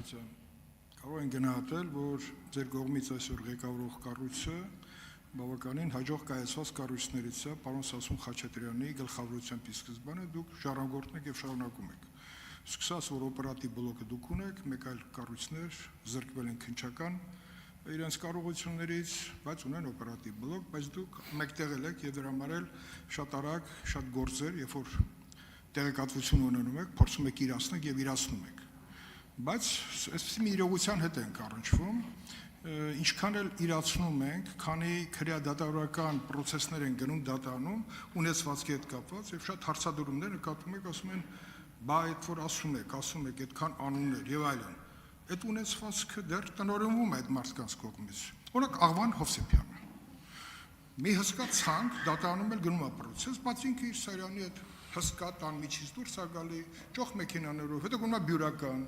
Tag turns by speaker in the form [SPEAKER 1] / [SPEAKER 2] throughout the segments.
[SPEAKER 1] Շահրապետյան, կարող են գնահատել, որ ձեր կողմից այսօր ղեկավարող կառույցը բավականին հաջող կայացված կառույցներից է, պարոն Սասուն Խաչատրյանի գլխավորությամբ ի սկզբանե դուք ժառանգորդն եք եւ շարունակում եք։ Սկսած որ օպերատիվ բլոկը դուք ունեք, մեկ այլ կառույցներ զրկվել են քննչական իրենց կարողություններից, բայց ունեն օպերատիվ բլոկ, բայց դուք մեկտեղել եք եւ դրա համար էլ շատ արագ, շատ գործեր, երբ որ տեղեկատվություն ունենում եք, փորձում եք իրացնել եւ իրացնում եք։ Բայց այսպիսի մի իրողության հետ ենք առնչվում, ինչքան էլ իրացնում ենք, քանի քրեադատավորական process-ներ են գնում դատանում, ունեցվածքի հետ կապված եւ շատ հարցադրումներ նկատում եք, ասում են, բա այդ որ ասում եք, այդքան անուններ եւ այլն։ Այդ ունեցվածքը դեռ տնօրինվում է այդ մարդկանց կողմից։ Օրինակ Աղվան Հովսեփյանը։ Մի հսկա ցանկ դատանում էլ գնում է process, բայց ինքը իր Սարյանի հետ հսկա տան միջից դուրս է գալի, ճոխ մեքենաներով, հետո գնում է բյուրական։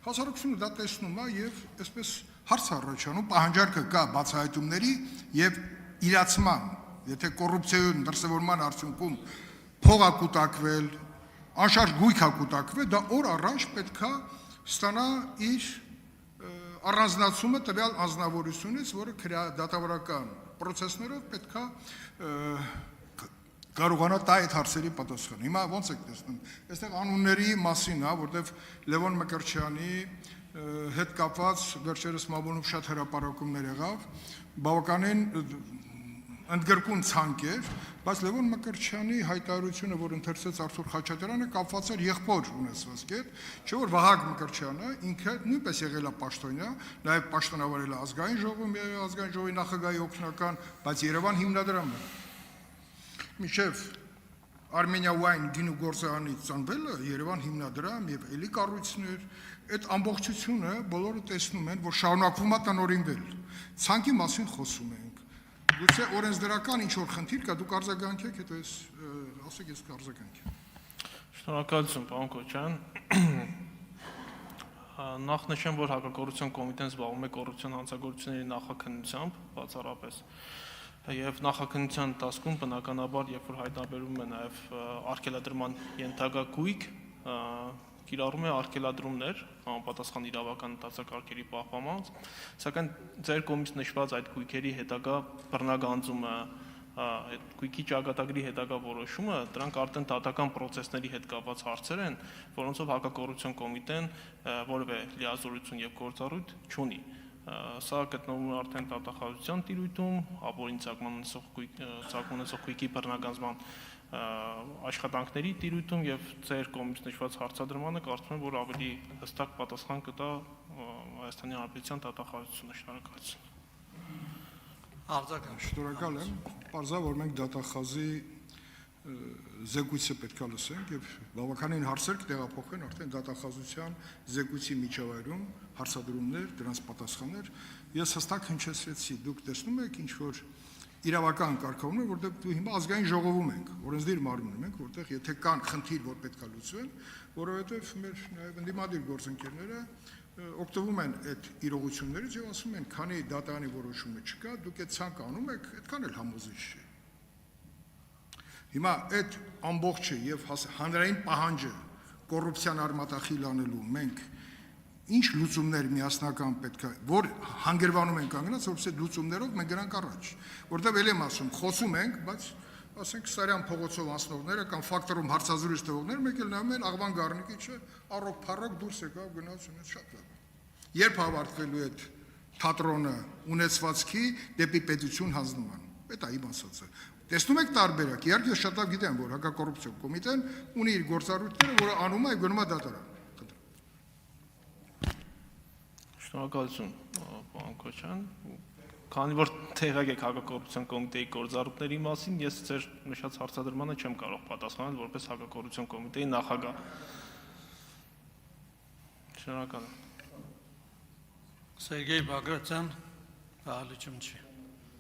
[SPEAKER 1] Հասարակությունը դա տեսնում է եւ այսպես հարց առաջանում, պահանջարկը կա բացահայտումների եւ իրացման, եթե կոռուպցիոն դրսևորման արդյունքում փող է կուտակվել, անշարժ գույք է կուտակվել, դա օր առաջ պետքա ստանա իր առանձնացումը տվյալ անձնավորությունից, որը դատավարական process-ներով պետքա կարողանա տա այդ հարցերի պատասխան։ Հիմա ոնց եք տեսնում։ Այստեղ անունների մասին է, որտեղ Լևոն Մկրտչյանի հետ կապված վերջերս Մամուլում շատ հրապարակումներ եղավ, բավականին ընդգրկուն ցանկ էր, բայց Լևոն Մկրտչյանի հայտարարությունը, որ ընթերցեց Արթուր Խաչատրյանը, կապված էր եղբոր ունեցվածքի հետ, չէ՞ որ Վահագ Մկրտչյանը ինքը նույնպես եղել է պաշտոնյա, նաև պաշտոնավարել է ազգային ժողովում եւ ազգային ժողովի նախագահի օգնական, բայց Երևան հիմնադրամը Միշև Armenia Wine գինու գործարանից ծնվելը Երևան հիմնադրամ եւ էլի կառույցներ, այդ ամբողջությունը բոլորը տեսնում են, որ շարունակվում է տնօրինվել։ Ցանկի մասին խոսում ենք։ Գուցե օրենսդրական ինչ որ խնդիր կա, դուք արձագանքեք, հետո ես ասեք ես կարձագանքեմ։
[SPEAKER 2] Շնորհակալություն, պարոն Քոչարյան։ Նախ նշեմ, որ հակակոռուպցիոն կոմիտեն զբաղվում է կոռուպցիոն հանցագործությունների նախաքննությամբ, բացառապես Եվ նախաքննության ընթացքում բնականաբար, երբ որ հայտնաբերում է նաև արգելադրման ենթակա գույք, կիրառում է արգելադրումներ, համապատասխան իրավական ընթացակարգերի պահպանմամբ, սակայն ձեր կողմից նշված այդ գույքերի հետագա բռնագանձումը, այդ գույքի ճակատագրի հետագա որոշումը, դրանք արդեն դատական process-ների հետ կապված հարցեր են, որոնցով հակակոռուպցիոն կոմիտեն որևէ լիազորություն եւ գործառույթ չունի։ Սա գտնվում է արդեն դատախազության տիրույթում, ապօրինի ծագման ունեցող գույքի բռնագանձման աշխատանքների տիրույթում եւ ձեր կողմից նշված հարցադրմանը կարծում եմ, որ ավելի հստակ պատասխան կտա Հայաստանի Հանրապետության դատախազությունը։ Շնորհակալություն։
[SPEAKER 1] Շնորհակալ եմ։ Պարզա որ մենք դատախազի զեկույցը պետքա լսենք եւ բավականին հարցեր կտեղափոխեն արդեն դատախազության զեկույցի միջավայրում հարցադրումներ, դրանց պատասխաններ։ Ես հստակ հնչեցրեցի, դուք տեսնում եք ինչ որ իրավական կարգավորում է, որտեղ դու հիմա ազգային ժողովում ենք, օրենսդիր մարմնում ենք, որտեղ եթե կան խնդիր, որ պետքա լուծվեն, որովհետեւ մեր նաեւ ընդդիմադիր գործընկերները օգտվում են այդ իրողություններից եւ ասում են, քանի դատարանի որոշումը չկա, դուք այդ ցանկ անում եք, այդքան էլ համոզիչ չէ։ Հիմա այդ ամբողջը եւ հանրային պահանջը կոռուպցիան արմատախիլ անելու մենք ինչ լուծումներ միասնական պետք է որ հանգրվանում են կանգնած որպես այդ լուծումներով մենք գրանք առաջ որտեւ ել եմ ասում խոսում ենք բայց ասենք Սարյան փողոցով անցնողները կամ ֆակտորում հարցազրույց տվողները մեկ էլ նայում են Աղվան Գառնիկի չէ առոք փառոք դուրս եկավ գնաց ունեց շատ լավ երբ հավարտվելու այդ թատրոնը ունեցվածքի դեպի պետություն հանձնման այդ է իմ ասածը Տեսնում եք տարբերակ, իհարկե ես շատ լավ գիտեմ, որ հակակոռուպցիոն կոմիտեն ունի իր գործառույթները, որը անում է եւ գնում է դատարան։
[SPEAKER 2] Շնորհակալություն, պարոն Քոչարյան։ Քանի որ տեղյակ եք հակակոռուպցիոն կոմիտեի գործառույթների մասին, ես ձեր նշած հարցադրմանը չեմ կարող պատասխանել որպես հակակոռուպցիոն կոմիտեի նախագահ։ Շնորհակալ եմ։
[SPEAKER 3] Սերգեյ Բագրատյան, Ալիչումչի